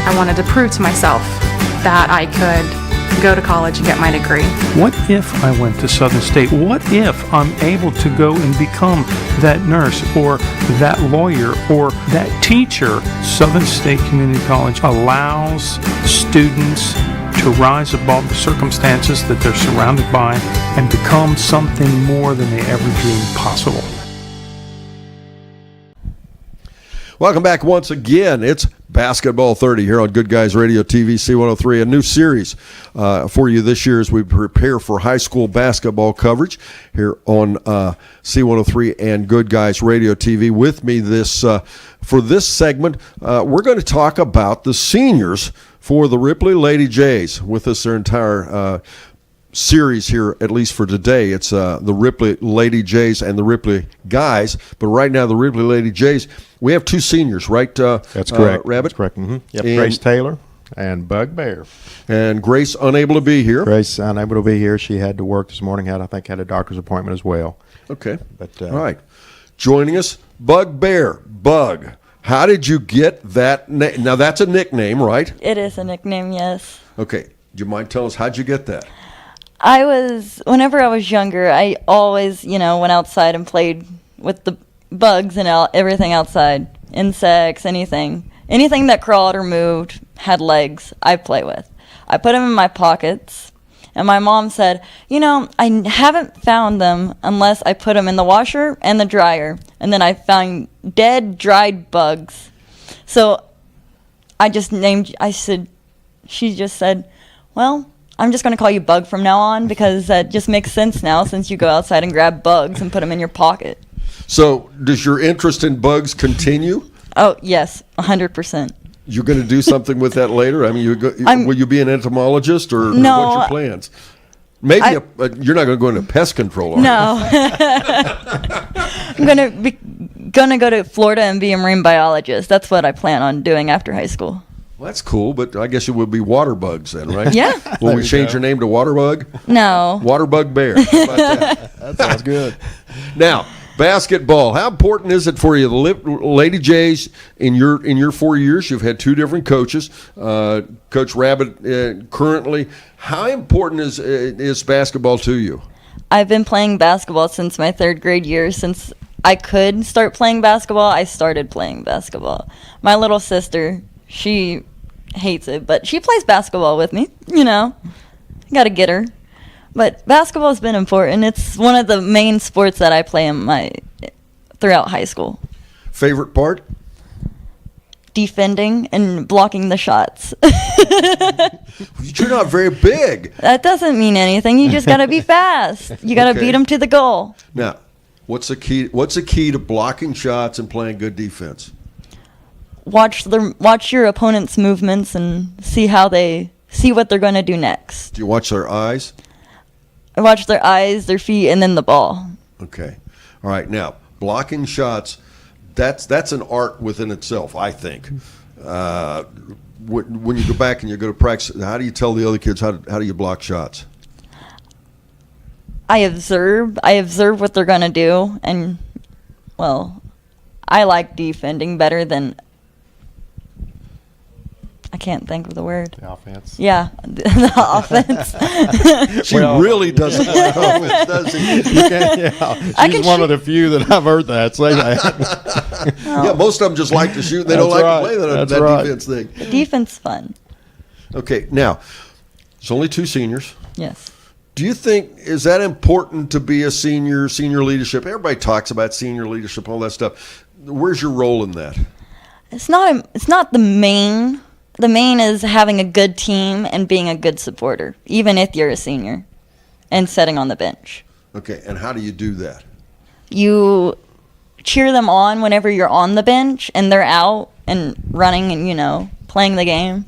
I wanted to prove to myself that I could go to college and get my degree. What if I went to Southern State? What if I'm able to go and become that nurse or that lawyer or that teacher? Southern State Community College allows students to rise above the circumstances that they're surrounded by and become something more than they ever dreamed possible. Welcome back once again. It's Basketball 30 here on Good Guys Radio TV C103, a new series for you this year as we prepare for high school basketball coverage here on C103 and Good Guys Radio TV. With me for this segment, we're going to talk about the seniors for the Ripley Lady Jays. With us their entire series here, at least for today. It's the Ripley Lady Jays and the Ripley Guys, but right now the Ripley Lady Jays, we have 2 seniors, right? That's correct. Rabbit? That's correct. Mm-hmm. Yep. And Grace Taylor and Bug Bear. And Grace unable to be here. Grace unable to be here. She had to work this morning. I think had a doctor's appointment as well. Okay. But all right. Joining us, Bug Bear. Bug. How did you get that name? Now that's a nickname, right? It is a nickname, yes. Okay. Do you mind telling us how'd you get that? Whenever I was younger, I always, went outside and played with the bugs and everything outside. Insects, anything. Anything that crawled or moved, had legs, I play with. I put them in my pockets, and my mom said, I haven't found them unless I put them in the washer and the dryer. And then I found dead, dried bugs. So she just said, well, I'm just going to call you Bug from now on because that just makes sense now since you go outside and grab bugs and put them in your pocket. So does your interest in bugs continue? Oh, yes, 100%. You're going to do something with that later? I mean, will you be an entomologist or No, what's your plans? Maybe you're not going to go into pest control, are you? No. I'm gonna go to Florida and be a marine biologist. That's what I plan on doing after high school. Well, that's cool, but I guess it would be water bugs then, right? Yeah. Will we change your name to Waterbug? No. Waterbug Bear. How about that? That sounds good. Now, basketball. How important is it for you? The Lady Jays, in your 4 years, you've had 2 different coaches. Coach Rabbit currently. How important is basketball to you? I've been playing basketball since my 3rd grade year. Since I could start playing basketball, I started playing basketball. My little sister, she hates it, but she plays basketball with me. Got to get her. But basketball has been important. It's one of the main sports that I play throughout high school. Favorite part? Defending and blocking the shots. You're not very big. That doesn't mean anything. You just got to be fast. You got to Okay. beat them to the goal. Now, what's the key? What's the key to blocking shots and playing good defense? Watch your opponent's movements and see what they're going to do next. Do you watch their eyes? I watch their eyes, their feet, and then the ball. Okay. All right. Now, blocking shots. That's an art within itself, I think. When you go back and you go to practice, how do you tell the other kids how do you block shots? I observe what they're going to do, and well, I like defending better than I can't think of the word. The offense. Yeah, the offense. She really doesn't like offense, does she? You can't, yeah. She's one of the few that I've heard that say that. Yeah, most of them just like to shoot. They don't like to play that defense thing. The defense fun. Okay, now, there's only 2 seniors. Yes. Do you think, is that important to be a senior leadership? Everybody talks about senior leadership, all that stuff. Where's your role in that? It's not the main. The main is having a good team and being a good supporter, even if you're a senior, and sitting on the bench. Okay, and how do you do that? You cheer them on whenever you're on the bench and they're out and running and, playing the game.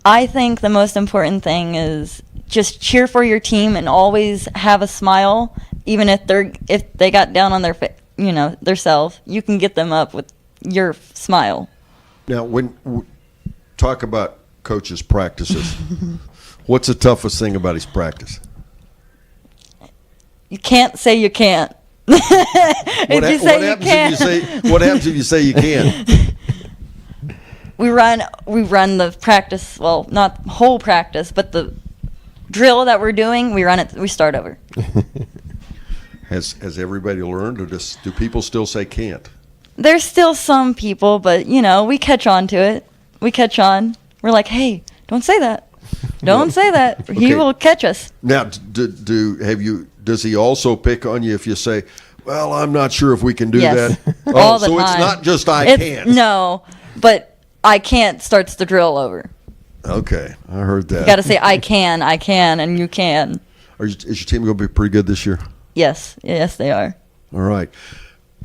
I think the most important thing is just cheer for your team and always have a smile, even if they got down on their self. You can get them up with your smile. Now, when talk about coach's practices, what's the toughest thing about his practice? You can't say you can't. What happens if you say you can't? We run the practice, well, not whole practice, but the drill that we're doing, we start over. Has everybody learned, or do people still say can't? There's still some people, but we catch on to it. We catch on. We're like, hey, don't say that. Don't say that. He will catch us. Now, does he also pick on you if you say, well, I'm not sure if we can do that? All the so time. It's not just can't. No, but I can't starts the drill over. Okay, I heard that. You got to say I can, and you can. Is your team going to be pretty good this year? Yes, they are. All right.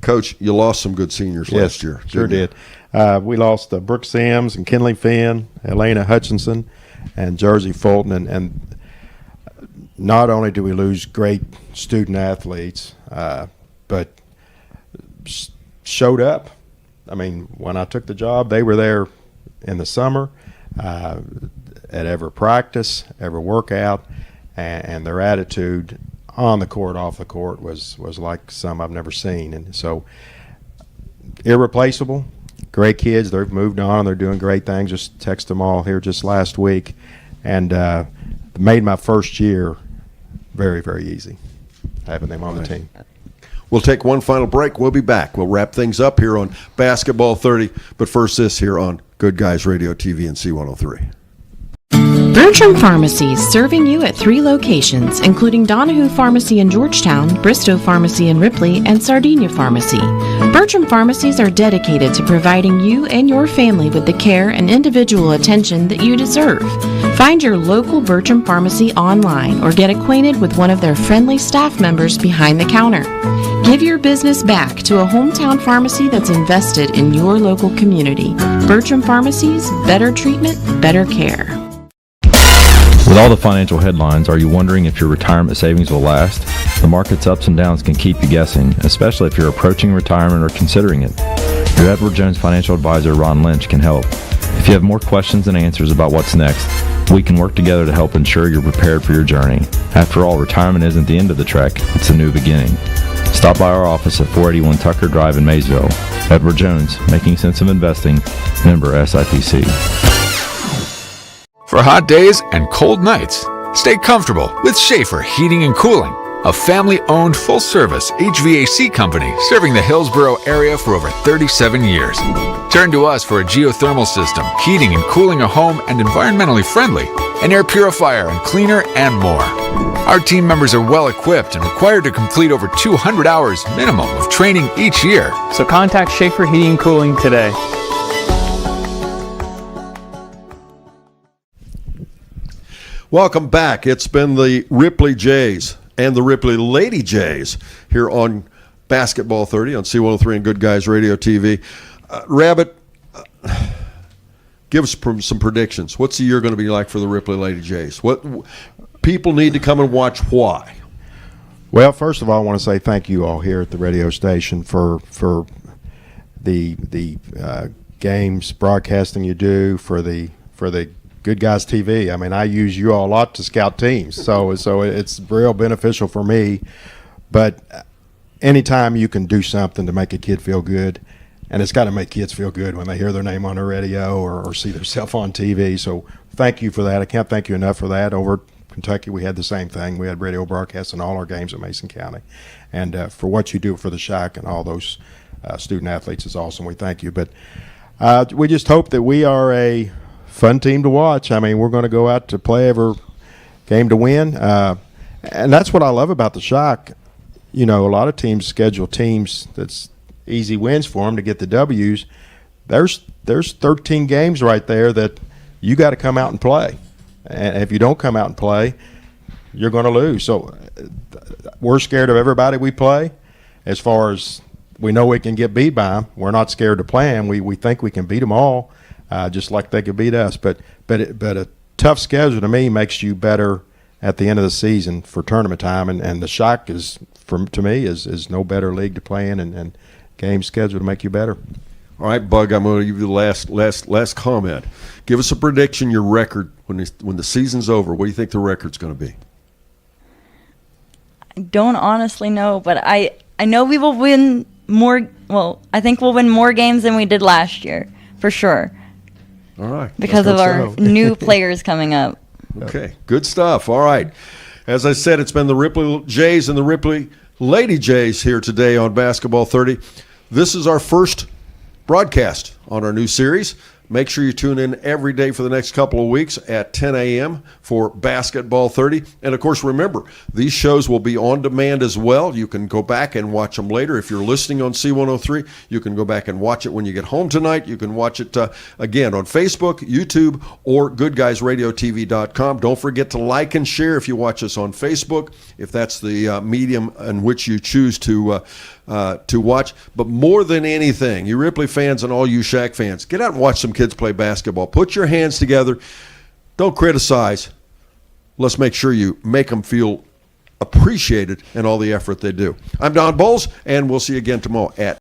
Coach, you lost some good seniors last year. Sure did. We lost Brooke Sims and Kinley Finn, Elena Hutchinson, and Jersey Fulton. And not only do we lose great student athletes, but showed up. I mean, when I took the job, they were there in the summer at every practice, every workout, and their attitude on the court, off the court was like some I've never seen. And so irreplaceable, great kids. They've moved on. They're doing great things. Just texted them all here just last week, and made my first year very, very easy having them on the team. We'll take one final break. We'll be back. We'll wrap things up here on Basketball 30. But first, this here on Good Guys Radio TV and C103. Bertram Pharmacies, serving you at 3 locations, including Donahue Pharmacy in Georgetown, Bristow Pharmacy in Ripley, and Sardinia Pharmacy. Bertram Pharmacies are dedicated to providing you and your family with the care and individual attention that you deserve. Find your local Bertram Pharmacy online or get acquainted with one of their friendly staff members behind the counter. Give your business back to a hometown pharmacy that's invested in your local community. Bertram Pharmacies, better treatment, better care. With all the financial headlines, are you wondering if your retirement savings will last? The market's ups and downs can keep you guessing, especially if you're approaching retirement or considering it. Your Edward Jones financial advisor, Ron Lynch, can help. If you have more questions and answers about what's next, we can work together to help ensure you're prepared for your journey. After all, retirement isn't the end of the trek, it's a new beginning. Stop by our office at 481 Tucker Drive in Maysville. Edward Jones, making sense of investing, member SIPC. For hot days and cold nights, stay comfortable with Schaefer Heating and Cooling, a family-owned full-service HVAC company serving the Hillsborough area for over 37 years. Turn to us for a geothermal system, heating and cooling a home and environmentally friendly, an air purifier and cleaner, and more. Our team members are well equipped and required to complete over 200 hours minimum of training each year. So contact Schaefer Heating and Cooling today. Welcome back. It's been the Ripley Jays and the Ripley Lady Jays here on Basketball 30 on C103 and Good Guys Radio TV. Rabbit, give us some predictions. What's the year going to be like for the Ripley Lady Jays? What people need to come and watch? Why? Well, first of all, I want to say thank you all here at the radio station for the games broadcasting you do, for the Good Guys TV. I mean, I use you all a lot to scout teams, so it's real beneficial for me. But anytime you can do something to make a kid feel good, and it's got to make kids feel good when they hear their name on the radio or see themselves on TV. So thank you for that. I can't thank you enough for that. Over at Kentucky, we had the same thing. We had radio broadcasts in all our games at Mason County. And for what you do for the Shack and all those student athletes is awesome. We thank you. But we just hope that we are a fun team to watch. I mean, we're going to go out to play every game to win. And that's what I love about the Shock. You know, a lot of teams schedule teams that's easy wins for them to get the W's. There's 13 games right there that you got to come out and play. And if you don't come out and play, you're going to lose. So we're scared of everybody we play. As far as we know we can get beat by them, we're not scared to play them. We think we can beat them all. Just like they could beat us. But a tough schedule to me makes you better at the end of the season for tournament time. And the Shock is, to me, is no better league to play in and game schedule to make you better. All right, Bug, I'm going to give you the last comment. Give us a prediction, your record, when the season's over. What do you think the record's going to be? I don't honestly know, but I know we will win more. Well, I think we'll win more games than we did last year, for sure. All right. Because of our new players coming up. Okay, good stuff. All right. As I said, it's been the Ripley Jays and the Ripley Lady Jays here today on Basketball 30. This is our first broadcast on our new series. Make sure you tune in every day for the next couple of weeks at 10 a.m. for Basketball 30. And, of course, remember, these shows will be on demand as well. You can go back and watch them later. If you're listening on C103, you can go back and watch it when you get home tonight. You can watch it, again, on Facebook, YouTube, or GoodGuysRadioTV.com. Don't forget to like and share if you watch us on Facebook, if that's the medium in which you choose to watch. But more than anything, you Ripley fans and all you Shack fans, get out and watch some kids play basketball. Put your hands together. Don't criticize. Let's make sure you make them feel appreciated in all the effort they do. I'm Don Bowles, and we'll see you again tomorrow at